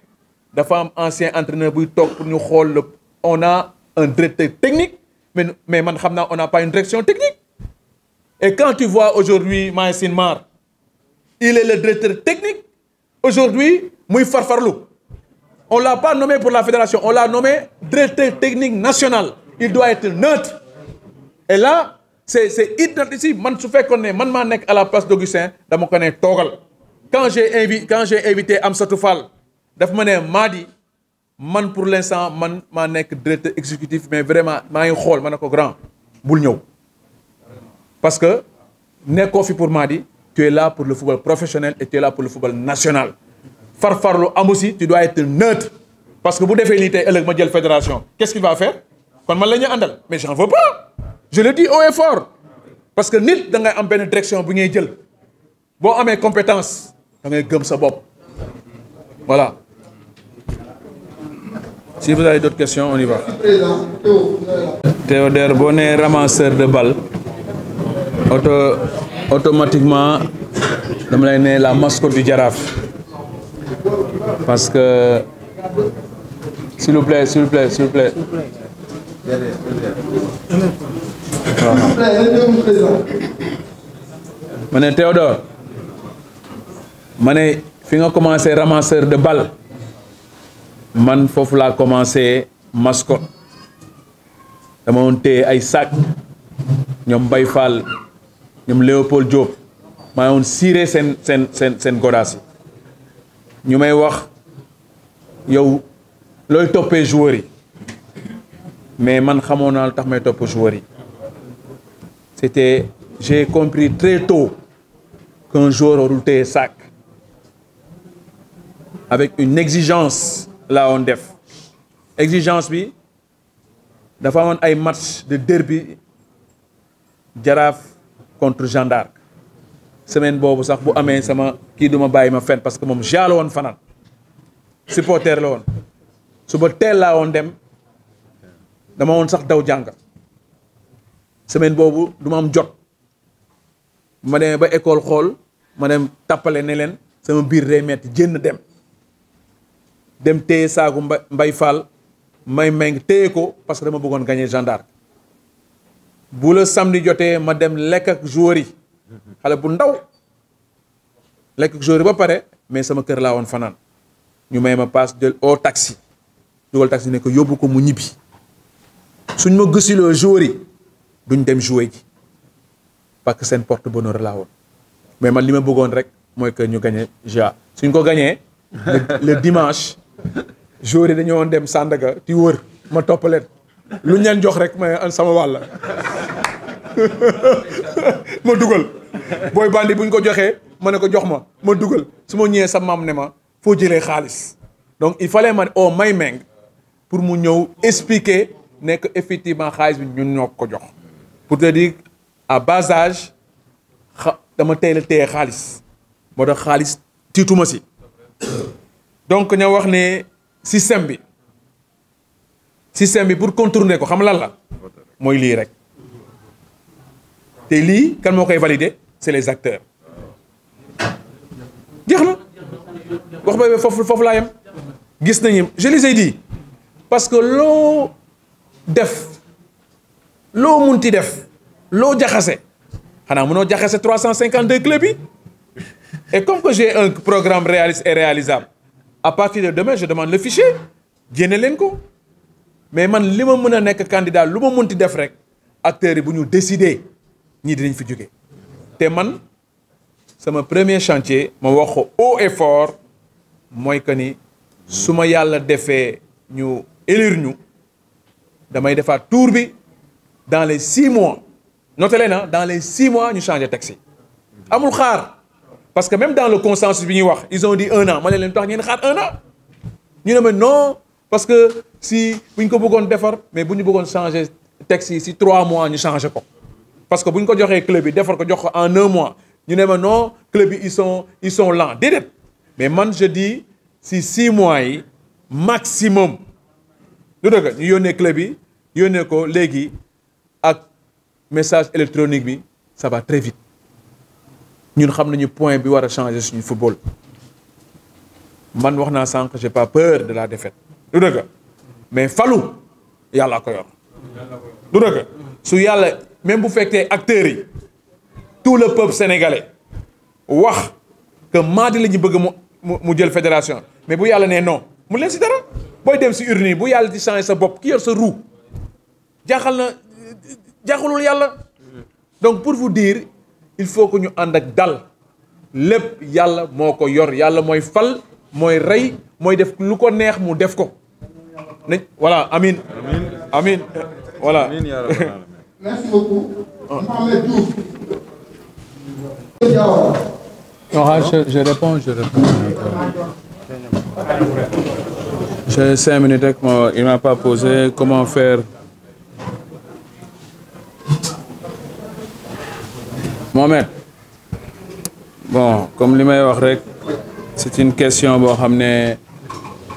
dafa am ancien entraîneur buy toog pour ñu xool on a un directeur technique mais man xam naa on n'a pas une direction technique et quand tu vois aujourd'hui Mayacine Mar il est le directeur technique aujourd'hui muy farfarlu on l'a pas nommé pour la fédération on l'a nommé directeur technique national il doit être neutre et là c'est inadmissible man su fekkoon ne man maa nekk à la place d'Augustin dama ko ne toogal quand j'ai invité Amsatou Fall daf ma ne Madi man pour l'instant man maa nekk directeur exécutif mais vraiment maa ngi xool ma ne ko grand bul ñëw parce que nekkoo fi pour Madi tu es là pour le football professionnel et tu es là pour le football national farfarlu am aussi tu dois être neutre parce que bu defee lii tey ëllëg ma jël fédération qu'est-ce qu'il va faire kon man la ñu àndal mais j'en veux pas je le dis haut et fort parce que nit da ngay am benn direction bu ngay jël boo amee compétence da ngay gëm sa bopp voilà Si vous avez d'autres questions, on y va. Théodore, boo nee ramasseur de balles automatiquement dama lay ne la mascotte du Jaraaf parce que s'il vous plaît. Ma ne Théodore ma ne fi nga commencé ramasseur de balles man foofu laa commencé mascotte dama woon téye ay sac ñoom Mbaye Fall ñoom Léopold Diop maa woon siiree seen godaas yi ñu may wax yow looy toppee joueurs yi mais man xamoon naa lu tax may topp joueurs yi j'ai compris très tôt qu'un joueur warul téye sac avec une exigence laa woon def exigence bi dafa amoon ay match de derby Jaraaf contre Jeanne d'Arc semaine boobu sax bu amee sama kii duma bàyyi ma fen parce que moom jaalo woon fanaan supporter la woon suba teel laa woon dem dama woon sax daw jàng semaine boobu du ma am jot ma demee ba école xool ma dem tappale ne leen sama biir day metti génn dem téye saagu Mbay Fall may meng téye ko parce que dama bëggoon gagner Jeanne d'Arc bu la samedi jotee ma dem lekk ak joueurs yi xale bu ndaw lekk ak joueurs yi ba pare mais sama kër laa woon fanaan ñu may ma paas jël au taxi dugal taxi ne ko yóbbu ko mu ñibbi suñ ma gësiloo joueurs yi duñ dem jouer ji parce que seen porte-bonheur laa woon mais man li ma bëggoon rek mooy que ñu gagné GA suñ ko gagné le dimanche joueurs yi dañoo woon dem Sandaga di wër ma toppaleen lu ñu leen jox rek ma sama wàll ma dugal booy bandi buñ ko joxee ma ne ko jox ma dugal su ma ñëwee sa maam ne ma foo jëlee xaalis donc il fallait man may meng pour mu ñëw expliquer ne que effectivement xaalis bi ñun ñoo ko jox pour te dire à bas âge dama teel a téye xaalis moo tax xaalis tiituma si donc ña wax ne système bi pour contourner ko xam lan la mooy lii rek te lii kan moo koy valider c'est les acteurs jeex na wax ba foofu laa yem gis nañu je les ai dit parce que loo munti def loo jaxase xanaa mënoo jaxase 352 clubs yi et comme que j'ai un programme réaliste et réalisable à partir de demain je demande le fichier génne leen ko mais man li ma mën a nekk candidat lu ma munti def rek acteurs yi bu ñu décider ñii dinañ fi jóge te man sama premier chantier ma wax ko haut et fort mooy que ni su ma yàlla defee ñu élire ñu damay defaat tour bi dans les 6 mois notez leen dans les 6 mois ñu changer texte yi amul xaar parce que même dans le consensus bi ñuy wax ils ont dit 1 an ma ne leen tax ngeen xaar 1 an ñu ne ma non parce que si bu ñu ko bëggoon defar mais bu ñu bëggoon changer texte yi si 3 mois ñu changer ko parce que bu ñu ko joxee club bi defar ko jox ko en 1 mois ñu ne ma non club yi ils sont lents déedéet mais man je dis si 6 mois yi maximum lu dëgg ñu yónnee club yi yónnee ko léegi ak message électronique bi ça va très vite ñun xam nañu point bi war a changer suñu football man wax naa sànq j'ai pas peur de la défaite du dëgg mais falu yàlla ko yor du dëgg su yàlla même bu fekkee acteurs yi tout le peuple sénégalais wax que Madi la ñu bëgg mu jël fédération mais bu yàlla nee non mu leen si dara booy dem si urne yi bu yàlla di changer sa bopp ki yor sa roue jaaxalul yàlla donc pour vous dire il faut que ñu ànd ak dal lépp yàlla moo ko yor yàlla mooy fal mooy rey mooy def lu ko neex mu def ko nañ voilà amin amin voilà merci beaucoup. Mohamed Diouf. Non, je réponds. J'ai 5 minutes rek il m'a pas posé comment faire. Mohamed bon comme li may wax rek c'est une question boo xam ne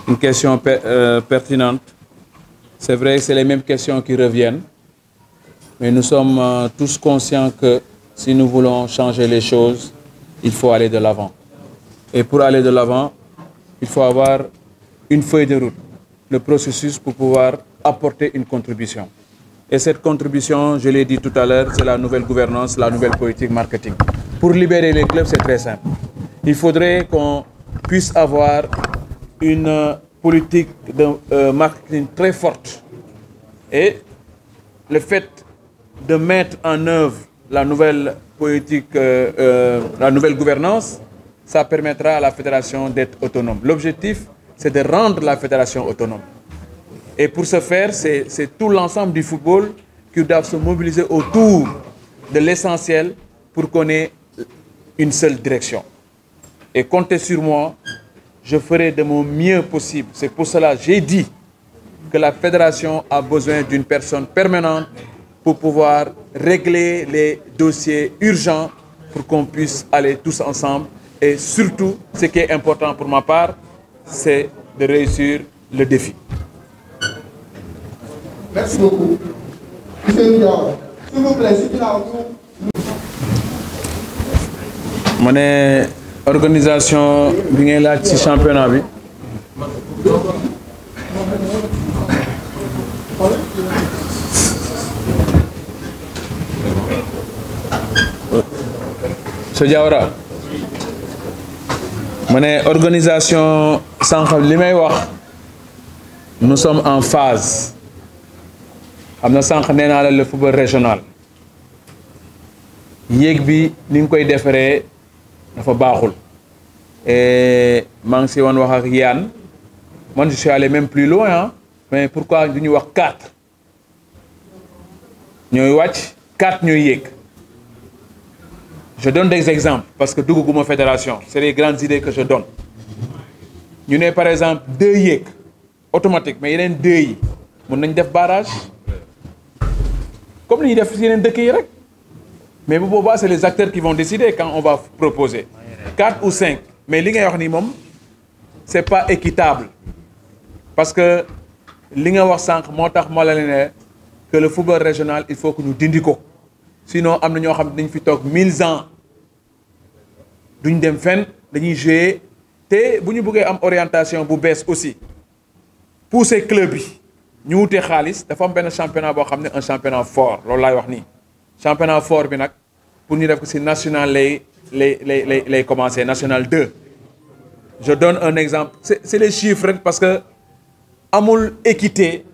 Une question pertinente. C'est vrai que c'est les mêmes questions qui reviennent, mais nous sommes tous conscients que si nous voulons changer les choses, il faut aller de l'avant. Et pour aller de l'avant, il faut avoir une feuille de route, le processus pour pouvoir apporter une contribution. Et cette contribution, je l'ai dit tout à l'heure, c'est la nouvelle gouvernance, la nouvelle politique marketing. Pour libérer les clubs, c'est très simple. Il faudrait qu'on puisse avoir une politique de marketing très forte. Et le fait de mettre en œuvre la nouvelle politique, la nouvelle gouvernance, ça permettra à la fédération d'être autonome. L'objectif, c'est de rendre la fédération autonome. Et pour ce faire, c'est tout l'ensemble du football qui doit se mobiliser autour de l'essentiel pour qu'on ait une seule direction. Et comptez sur moi, je ferai de mon mieux possible. C'est pour cela que j'ai dit que la fédération a besoin d'une personne permanente pour pouvoir régler les dossiers urgents pour qu'on puisse aller tous ensemble. Et surtout, ce qui est important pour ma part, c'est de réussir le défi. Merci beaucoup. Monsieur Diaw, s'il vous plaît, si tu l'as ma ne organisation bi ngay laaj ci championnat bi so Diawara ma ne organisation sànq li may wax nous sommes en phase am na sànq nee naa la le football régional yéeg bi ni nga koy defaree dafa baaxul et maa ngi si woon wax ak Yann man je suis allé même plus loin hein? Mais pourquoi du ñu wax 4 ñooy wàcc 4 ñooy yéeg je donne des exemples parce que dugguma fédération c'est les grandes idées que je donne ñu ne par exemple 2 yéeg automatique mais yeneen 2 yi mën nañ def barrage comme li ñuy def yeneen dëkk yi rek mais bu boobaa c'est les acteurs qui vont décider quand on va proposer 4 ou 5 mais li ngay wax ni moom c'est pas équitable parce que li nga wax sànq moo tax moo la ne que le football régional il faut que ñu dindi ko sinon am na ñoo xam ne dañ fi toog 1000 ans duñ dem fenn dañuy jouer te bu ñu bëggee am orientation bu bees aussi pousser club bi ñu wutee xaalis dafa am benn championnat boo xam ne un championnat fort loolu laay wax nii championnat fort bi nag pour ñu def ko ci national lay commencer national 2 je donne un exemple c'est les chiffres rek parce que amul équité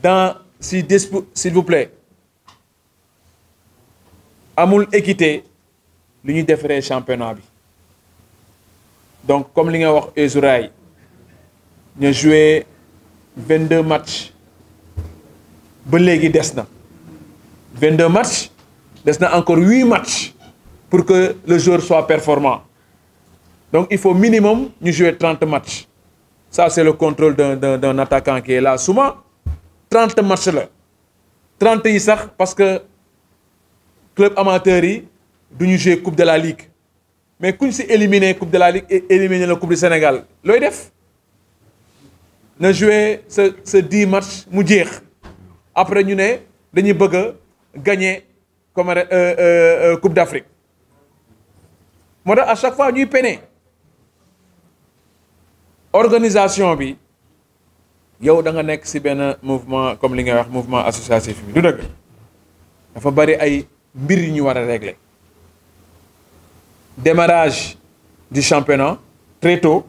dans s'il vous plaît amul équité li ñuy defaree championnat bi donc comme li nga wax Ezuraï ñu joué 22 matchs ba léegi des na 22 matchs des na encore 8 matchs pour que le joueur soit performant donc il faut minimum ñu jouer 30 matchs ça c'est le contrôle d'un attaquant qui est là souvent 30 matchs la 30 yi sax parce que club amateur yi du ñu jouer coupe de la ligue mais kuñ si éliminer coupe de la ligue et éliminer la coupe du Sénégal looy def na jouer ce 10 matchs mu jeex après ñu ne dañuy bëgg a gagner comme coupe d'Afrique moo tax à chaque fois ñuy peine organisation bi yow da nga nekk ci benn mouvement comme li nga wax mouvement associatif bi du dëgg dafa bari ay mbir yu ñu war a régler démarrage du championnat très tôt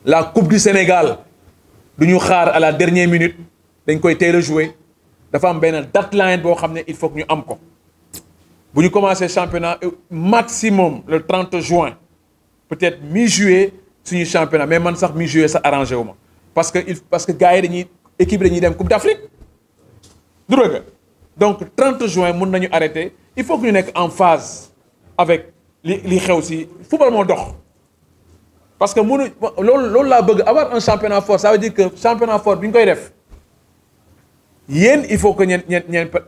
la coupe du Sénégal du ñu xaar à la dernière minute dañ koy teel a jouer dafa am benn deadline boo xam ne il faut que ñu am ko bu ñu commencer championnat maximum le 30 juin peut-être mi-juillet suñu championnat mais man sax mi-juillet ça arrangé wu ma parce que gars yi dañuy équipe dañuy dem coupe d'Afrique du dëgg donc 30 juin mun nañu arrêter il faut que ñu nekk en phase avec li xew ci football moo dox parce que mënu loolu laa bëgg avoir un championnat fort ça veut dire que championnat fort bi ñu koy def yéen il faut que ñeen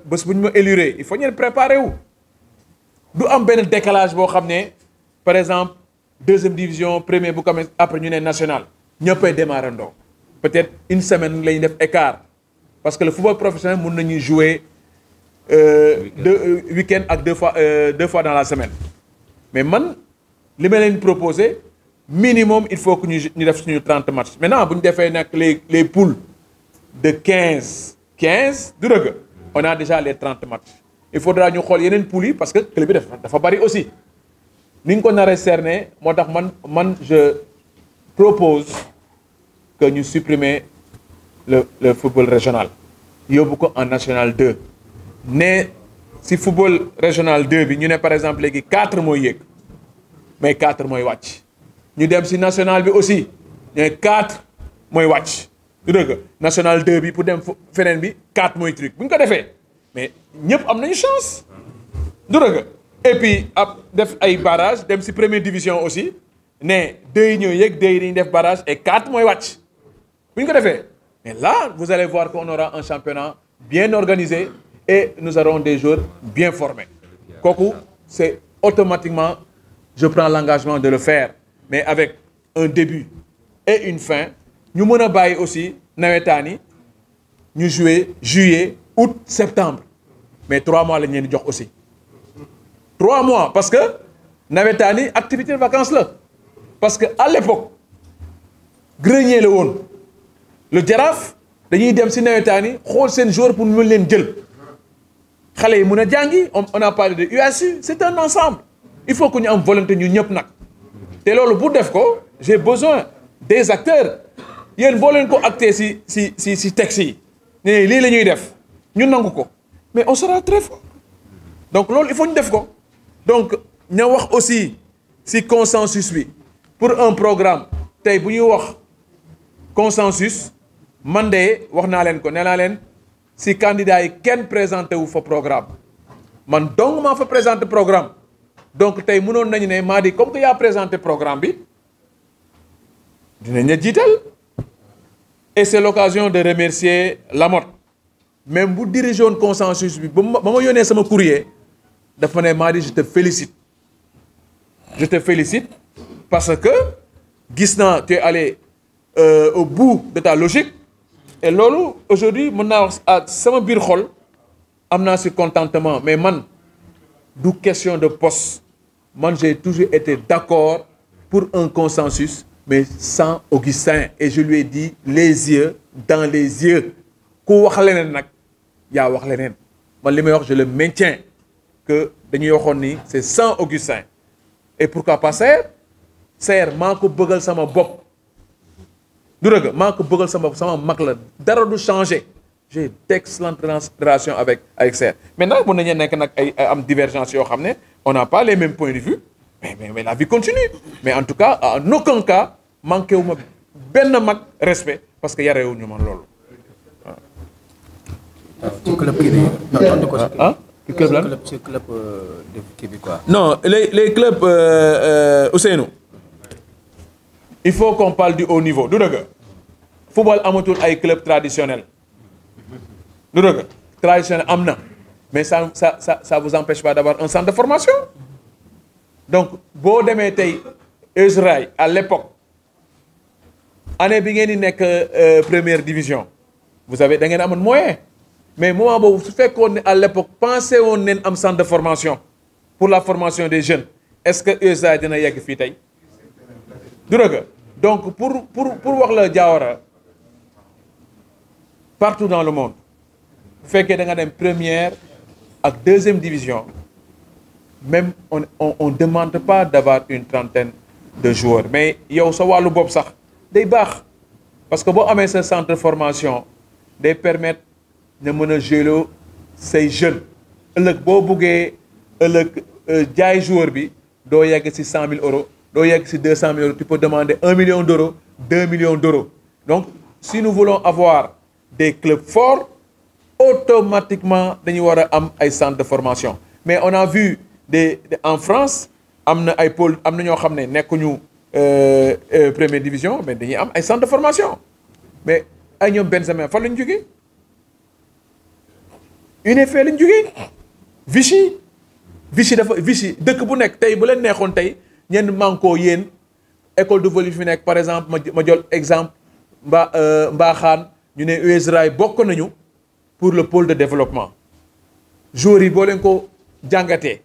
bés bu ñu ma éluré il faut ñeen préparer wu du am benn décalage boo xam ne par exemple deuxième division premier bu ko après ñu ne national ñëppay démarrer ndoo peut-être une semaine la ñuy def écart parce que le football professionnel mën nañuy jouer week-end ak deux fois dans la semaine mais man li ma leen proposer minimum il faut que ñu def suñu 30 matchs maintenant bu ñu defee nag les poules de 15 du dëgg on a déjà les 30 matchs il faudra ñu xool yeneen poules yi parce que club bi dafa bari aussi ni ñu ko naree cerner moo tax man je propose que ñu supprimer le football régional yóbbu ko en national 2 ne si football régional 2 bi ñu ne par exemple léegi 4 mooy yéeg mais 4 mooy wàcc ñu dem si national bi aussi ñu ne 4 mooy wàcc du dëgg national 2 bi pour dem feneen bi 4 mooy truc bu ñu ko defee mais ñëpp am nañu chance du dëgg et puis ab def ay barrage dem si première division aussi ne 2 yi ñëw yéeg 2 yi dañuy def barrage et 4 mooy wàcc bu ñu ko defee mais là vous allez voir qu'on aura un championnat bien organisé et nous aurons des joueurs bien formés kooku c'est automatiquement je prends l'engagement de le faire mais avec un début et une fin ñu mën a bàyyi aussi nawetaan yi ñu jouer juillet août septembre mais 3 mois lañ leen di jox aussi 3 mois parce que nawetaan yi activité de vacances la parce que à l'époque grenier la woon le Jaraaf dañuy dem ci nawetaan yi xool seen joueur pour ñu mën leen jël xale yi mën a jàngi on a parlé de UASU c'est un ensemble il faut que ñu am volonté ñu ñëpp nag te loolu bu def ko j'ai besoin des acteurs yéen boo leen ko acté ci texte yi ne lii la ñuy def ñu nangu ko mais on sera très fort donc loolu il faut ñu def ko donc ña wax aussi ci consensus bi pour un programme tey bu ñuy wax consensus man de wax naa leen ko nee naa leen ci candidat yi kenn présenté wu fa programme man donc maa fa présenté programme donc tey mënoon nañu ne maa di comme que yaa présenté programme bi dinañ la jiital et c'est l'occasion de remercier Lamotte même bu dirigé woon consensus bi ba ma yónnee sama courrier dafa ne maa di je te félicite parce que gis naa tu es allé au bout de ta logique et loolu aujourd'hui mën naa wax sama biir xol am naa ci contentement mais man du question de poste man j'ai toujours été d'accord pour un consensus mais sans Augustin et je lui ai dit les yeux dans les yeux ku wax leneen nag yaa wax leneen man li may wax je le maintiens que dañuy waxoon ni c'est sans Augustin et pourquoi pas Saër maa ko bëggal sama bopp du dëgg maa ko bëggal sama mag la dara du changer j'ai d'excellentes relations avec Saër maintenant mën nañu nekk nag ay am divergence yoo xam ne on n'a pas les mêmes points de vue mais la vie continue mais en tout cas en aucun cas manqué wu ma benn mag respect parce que yarewuñu man loolu ci club kii bi non tontu ko ci club lan ci club de kii bi quoi. non les clubs Ousseynou il faut qu'on parle du haut niveau du dëgg football amatul ay club traditionnel du dëgg traditionnel am na mais ça vous empêche pas d'avoir un centre de formation donc boo demee tey Israël à l'époque année bi ngeen di nekk première division vous avez da ngeen amoon moyen mais moment boobu su fekkoon ne à l'époque pensé woon neen am centre de formation pour la formation des jeunes est-ce que Israël dina yegg fii tey du dëgg donc pour wax la Diawara partout dans le monde bu fekkee da nga dem première ak deuxième division même on demande pas d'avoir une trentaine de joueurs mais yow sa wàllu bopp sax day baax parce que boo amee sa centre de formation day permettre na mën a gérer say jeunes ëllëg boo buggee ëllëg jaay joueur bi doo yegg ci 100 000 euros doo yegg ci 200 000 euros tu peux demander 1 million d'euros 2 millions d'euros donc si nous voulons avoir des clubs forts automatiquement dañu war a am ay centres de formation mais on a vu en France am na ay pôle am na ñoo xam ne nekkuñu première division mais dañuy am ay centres de formation mais ay ñoom Benjamin fan lañu jógee UNFP lañu jógee Vichy dëkk bu nekk tey bu leen neexoon tey ñenn manko yéen école de vol yi fi nekk par exemple ma jël exemple Mbaaxaan ñu ne US Rail bokk nañu pour le pôle de développement joueurs yi boo leen ko jàngatee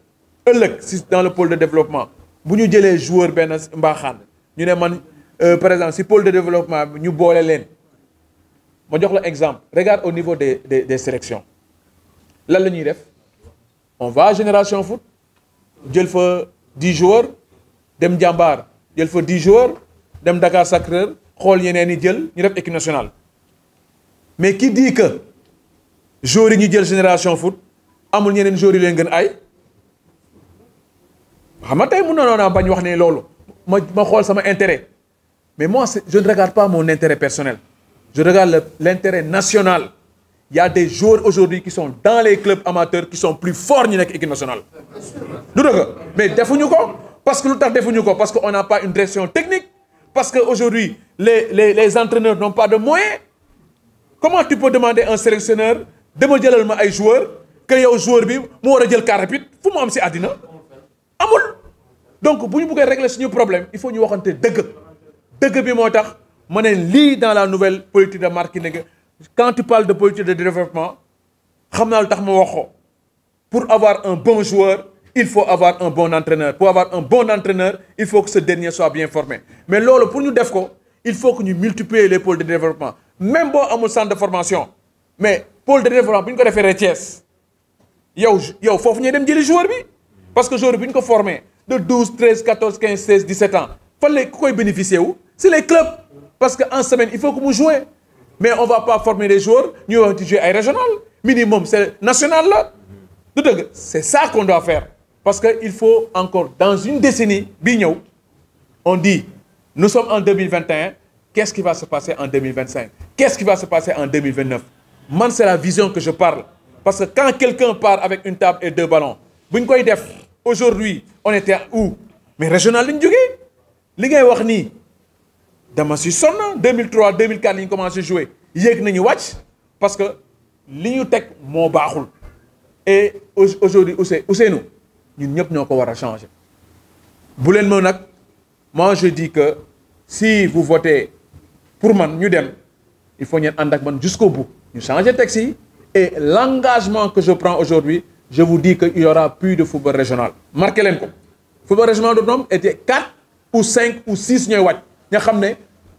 ëllëg si dans le pôle de développement bu ñu jëlee joueur benn Mbaaxaan ñu ne man par exemple si pôle de développement bi ñu boole leen ma jox la exemple regarde au niveau des sélections lan la ñuy def on va à Génération Foot jël fa 10 joueurs dem Jàmbaar jël fa 10 joueurs dem Dakar Sacré-Cœur xool yeneen yi jël ñu def équipe nationale mais qui dit que joueurs yi ñu jël Génération Foot amul ñeneen joueurs yi leen gën ay xam nga tey mën naa bañ wax ne loolu ma xool sama intérêt mais moi je ne regarde pas mon intérêt personnel je regarde l'intérêt national. Il y a des joueurs aujourd'hui qui sont dans les clubs amateurs qui sont plus forts que l'équipe nationale. Mais defuñu ko parce que lu tax defuñu ko parce qu'on n'a pas une direction technique parce qu'aujourd'hui les entraîneurs n'ont pas de moyens. Comment tu peux demander à un sélectionneur de me jëlal ma ay joueurs que yow joueur bi mu war a jël car rapide fu mu am si àddina amul. Donc bu ñu bëggee régler suñu problème il faut ñu waxante dëgg bi moo tax ma ne lii dans la nouvelle politique de marketing. Quand tu parles de politique de développement, pour avoir un bon joueur, il faut avoir un bon entraîneur. Pour avoir un bon entraîneur, il faut que ce dernier soit bien formé. Mais là, pour nous, il faut que nous multiplions les pôles de développement. Même si on a un centre de formation, mais pôle de développement, pour nous faire RTS, il faut que nous les joueurs. Parce que les joueurs, pour nous former de 12, 13, 14, 15, 16, 17 ans, il faut bénéficier. C'est les clubs. Parce qu'en semaine, il faut que nous jouions. Mais on ne va pas former les joueurs, nous allons jouer à régional. Minimum, c'est national là. C'est ça qu'on doit faire. Parce qu'il faut encore, dans une décennie, on dit, nous sommes en 2021, qu'est-ce qui va se passer en 2025? Qu'est-ce qui va se passer en 2029? Moi, c'est la vision que je parle. Parce que quand quelqu'un part avec une table et 2 ballons, aujourd'hui, on était où? Mais régional, les gens ont dit, dama si sonn 2003 2004 li ñu commencé jouer yéeg nañu wàcc parce que li ñu teg moo baaxul et aujourd'hui Ousseynou ñun ñëpp ñoo ko war a changer bu leen ma nag moi je dis que si vous votez pour man ñu dem il faut ngeen ànd ak man jusqu'au bout ñu changer texte yi et l'engagement que je prends aujourd'hui je vous dis que il y aura plus de football régional marqué leen ko football régional de nombre était 4 ou 5 ou 6 ñooy wàcc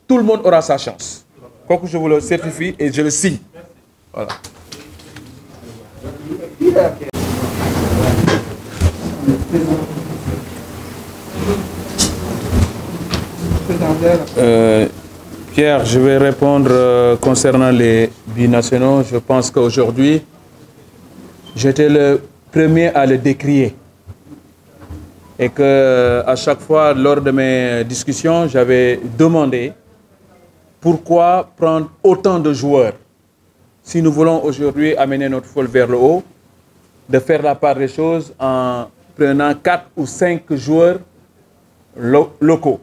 tout le monde aura sa chance. Quoi que je vous le certifie et je le signe. Voilà. Pierre, je vais répondre concernant les binationaux. Je pense qu'aujourd'hui, j'étais le premier à le décrier. Et qu'à chaque fois, lors de mes discussions, j'avais demandé pourquoi prendre autant de joueurs si nous voulons aujourd'hui amener notre football vers le haut, de faire la part des choses en prenant 4 ou 5 joueurs locaux.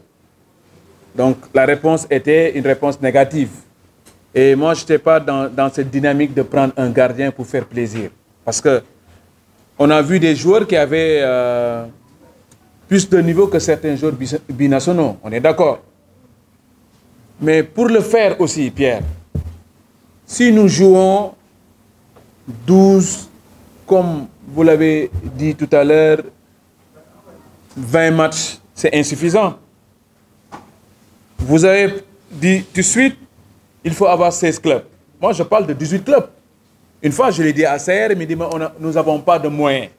Donc la réponse était une réponse négative. Et moi, je n'étais pas dans cette dynamique de prendre un gardien pour faire plaisir. Parce qu'on a vu des joueurs qui avaient plus de niveau que certains joueurs binationaux. On est d'accord. Mais pour le faire aussi, Pierre, si nous jouons 12, comme vous l'avez dit tout à l'heure, 20 matchs, c'est insuffisant. Vous avez dit tout de suite, il faut avoir 16 clubs. Moi, je parle de 18 clubs. Une fois, je l'ai dit à CR, il me dit, nous n'avons pas de moyens.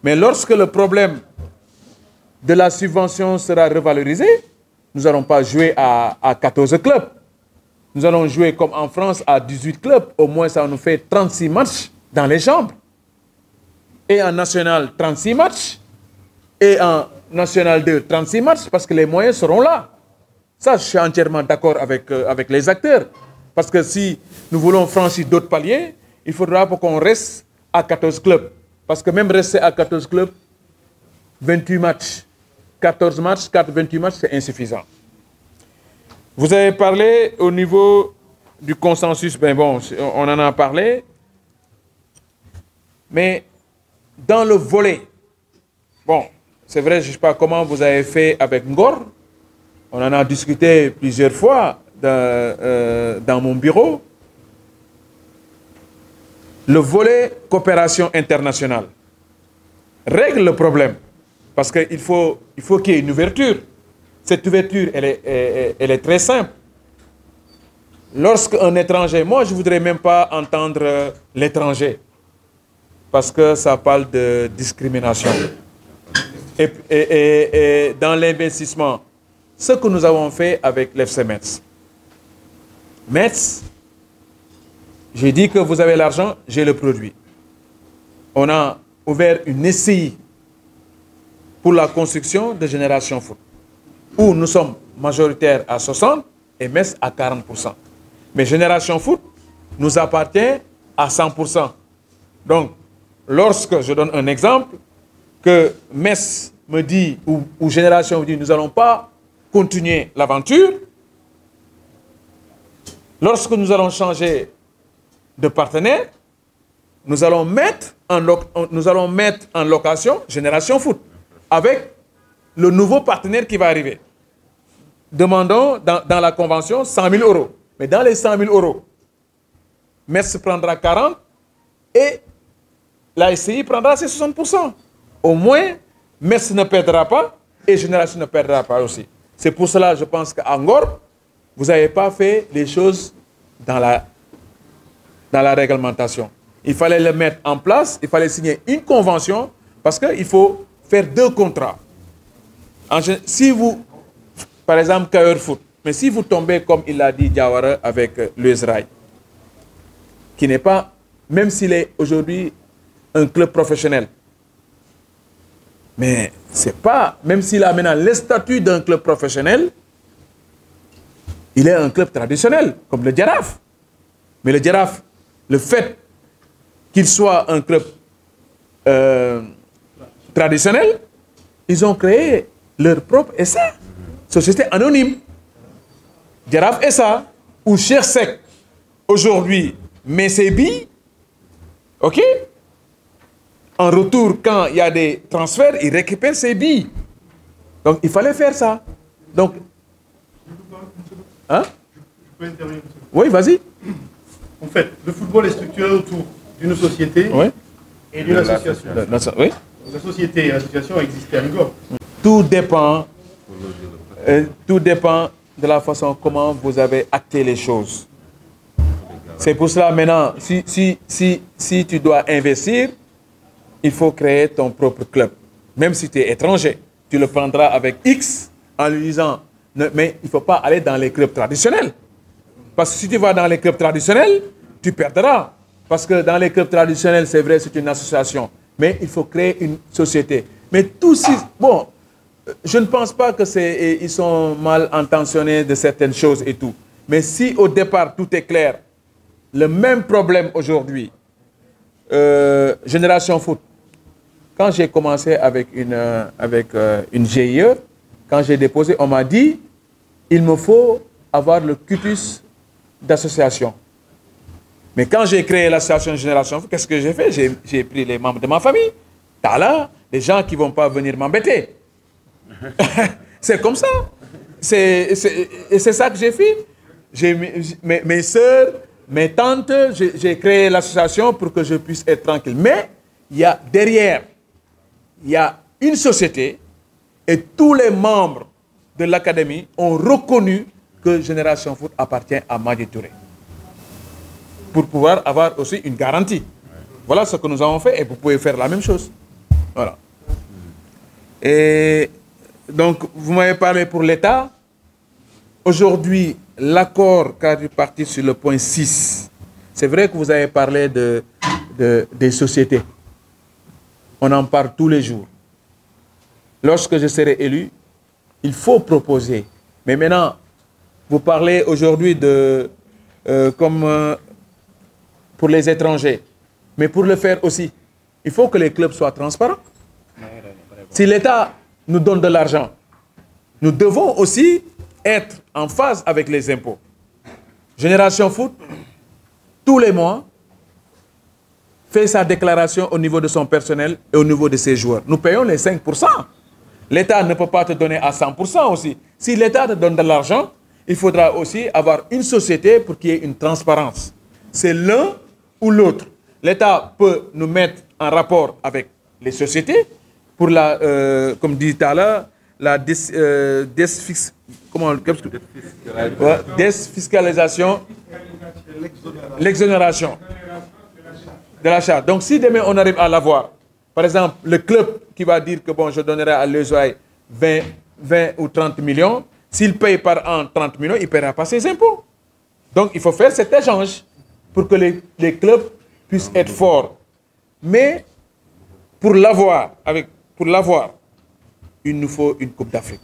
Mais lorsque le problème de la subvention sera revalorisé, nous n'allons pas jouer à 14 clubs. Nous allons jouer comme en France à 18 clubs. Au moins, ça nous fait 36 matchs dans les chambres. Et en National, 36 matchs. Et en National 2, 36 matchs, parce que les moyens seront là. Ça, je suis entièrement d'accord avec les acteurs. Parce que si nous voulons franchir d'autres paliers, il faudra qu'on reste à 14 clubs. Parce que même rester à 14 clubs, 28 matchs, 14 matchs, 28 matchs, c'est insuffisant. Vous avez parlé au niveau du consensus, ben bon, on en a parlé. Mais dans le volet, bon, c'est vrai, je ne sais pas comment vous avez fait avec Ngor, On en a discuté plusieurs fois dans mon bureau. Le volet coopération internationale règle le problème parce qu'il faut qu'il y ait une ouverture. Cette ouverture, elle est très simple. Lorsqu'un étranger, moi je ne voudrais même pas entendre l'étranger parce que ça parle de discrimination. Et dans l'investissement, ce que nous avons fait avec l'FC Metz. Metz, j'ai dit que vous avez l'argent, j'ai le produit. On a ouvert une SCI pour la construction de Génération Foot, où nous sommes majoritaires à 60% et Metz à 40%. Mais Génération Foot nous appartient à 100%. Donc, lorsque je donne un exemple, que Metz me dit, ou Génération me dit, nous n'allons pas continuer l'aventure, lorsque nous allons changer de partenaire, nous allons mettre en location Génération Foot avec le nouveau partenaire qui va arriver. Demandons dans la convention 100 000 euros. Mais dans les 100 000 euros, Metz prendra 40 et la SCI prendra ses 60%. Au moins, Metz ne perdra pas et Génération ne perdra pas aussi. C'est pour cela, je pense qu'à Ngor, vous n'avez pas fait les choses dans la réglementation. Il fallait le mettre en place, il fallait signer une convention parce qu'il faut faire 2 contrats. Si vous, par exemple, Cailleur Foot, mais si vous tombez, comme il l'a dit Diawara, avec l'US Rail, qui n'est pas, même s'il est aujourd'hui un club professionnel, mais c'est pas, même s'il a maintenant les statuts d'un club professionnel, il est un club traditionnel, comme le Giraffe. Mais le Giraffe, le fait qu'il soit un club traditionnel, ils ont créé leur propre SA, société anonyme. Giraffe SA, ou Cheikh Seck, aujourd'hui, met ses billes, ok? En retour, quand il y a des transferts, il récupère ses billes. Donc, il fallait faire ça. Donc, hein? Je peux intervenir? Oui, vas-y. En fait, le football est structuré autour d'une société Oui. et d'une association. Oui. La société et l'association existaient à Ngor. Tout dépend de la façon comment vous avez acté les choses. C'est pour cela maintenant, si tu dois investir, il faut créer ton propre club. Même si tu es étranger, tu le prendras avec X en lui disant, mais il ne faut pas aller dans les clubs traditionnels. Parce que si tu vas dans les clubs traditionnels, tu perdras. Parce que dans les clubs traditionnels, c'est vrai, c'est une association. Mais il faut créer une société. Mais tous ces... Bon, je ne pense pas que ils sont mal intentionnés de certaines choses et tout. Mais si au départ, tout est clair, le même problème aujourd'hui, Génération Foot, quand j'ai commencé avec une GIE, quand j'ai déposé, on m'a dit, il me faut avoir le cutus d'association. Mais quand j'ai créé l'association Génération Foot, qu'est-ce que j'ai fait? J'ai pris les membres de ma famille. T'as là, les gens qui ne vont pas venir m'embêter. C'est comme ça. Et c'est ça que j'ai fait. Mes soeurs, mes tantes, j'ai créé l'association pour que je puisse être tranquille. Mais derrière, il y a une société et tous les membres de l'académie ont reconnu que Génération Foot appartient à Madi Touré. Pour pouvoir avoir aussi une garantie. Voilà ce que nous avons fait et vous pouvez faire la même chose. Voilà. Et donc, vous m'avez parlé pour l'État. Aujourd'hui, l'accord cadre du parti sur le point 6, c'est vrai que vous avez parlé des sociétés. On en parle tous les jours. Lorsque je serai élu, il faut proposer. Mais maintenant, vous parlez aujourd'hui comme pour les étrangers. Mais pour le faire aussi, il faut que les clubs soient transparents. Si l'État nous donne de l'argent, nous devons aussi être en phase avec les impôts. Génération Foot, tous les mois, fait sa déclaration au niveau de son personnel et au niveau de ses joueurs. Nous payons les 5%. L'État ne peut pas te donner à 100% aussi. Si l'État te donne de l'argent, il faudra aussi avoir une société pour qu'il y ait une transparence. C'est l'un ou l'autre. L'État peut nous mettre en rapport avec les sociétés pour la, comme dit tout à l'heure, la défiscalisation, l'exonération de l'achat. Donc, si demain on arrive à l'avoir, par exemple, le club qui va dire que bon, je donnerai à Lezoï 20 ou 30 millions, s'il paye par an 30 millions, il ne paiera pas ses impôts. Donc, il faut faire cet échange pour que les clubs puissent être forts. Mais pour l'avoir, il nous faut une Coupe d'Afrique.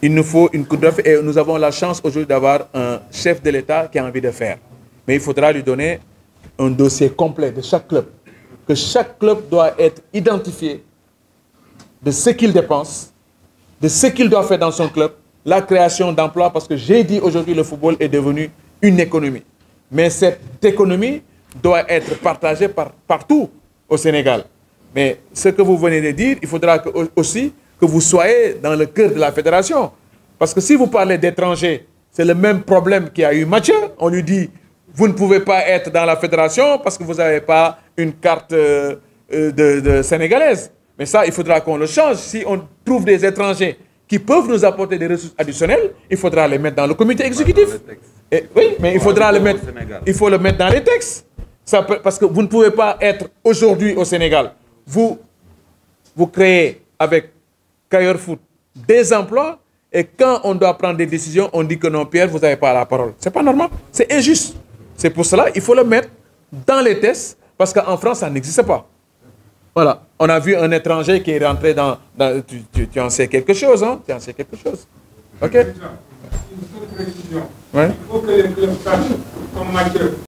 Il nous faut une Coupe d'Afrique et nous avons la chance aujourd'hui d'avoir un chef de l'État qui a envie de faire. Mais il faudra lui donner un dossier complet de chaque club. Que chaque club doit être identifié de ce qu'il dépense, de ce qu'il doit faire dans son club, la création d'emplois, parce que j'ai dit aujourd'hui le football est devenu une économie. Mais cette économie doit être partagée partout au Sénégal. Mais ce que vous venez de dire, il faudra aussi que vous soyez dans le cœur de la fédération. Parce que si vous parlez d'étrangers, c'est le même problème qu'il y a eu Mathieu. On lui dit, vous ne pouvez pas être dans la fédération parce que vous n'avez pas une carte de sénégalaise. Mais ça, il faudra qu'on le change. Si on trouve des étrangers qui peuvent nous apporter des ressources additionnelles, il faudra les mettre dans le comité exécutif. Et, oui, mais il faudra le mettre dans les textes. Ça peut, parce que vous ne pouvez pas être aujourd'hui au Sénégal. Vous créez avec Cayor Foot des emplois et quand on doit prendre des décisions, on dit que non, Pierre, vous n'avez pas la parole. Ce n'est pas normal. C'est injuste. C'est pour cela qu'il faut le mettre dans les tests parce qu'en France, ça n'existe pas. Voilà. On a vu un étranger qui est rentré dans tu en sais quelque chose, hein? Tu en sais quelque chose. OK? Une seule précision. Ouais. Il faut que les clubs sachent, comme Mathieu,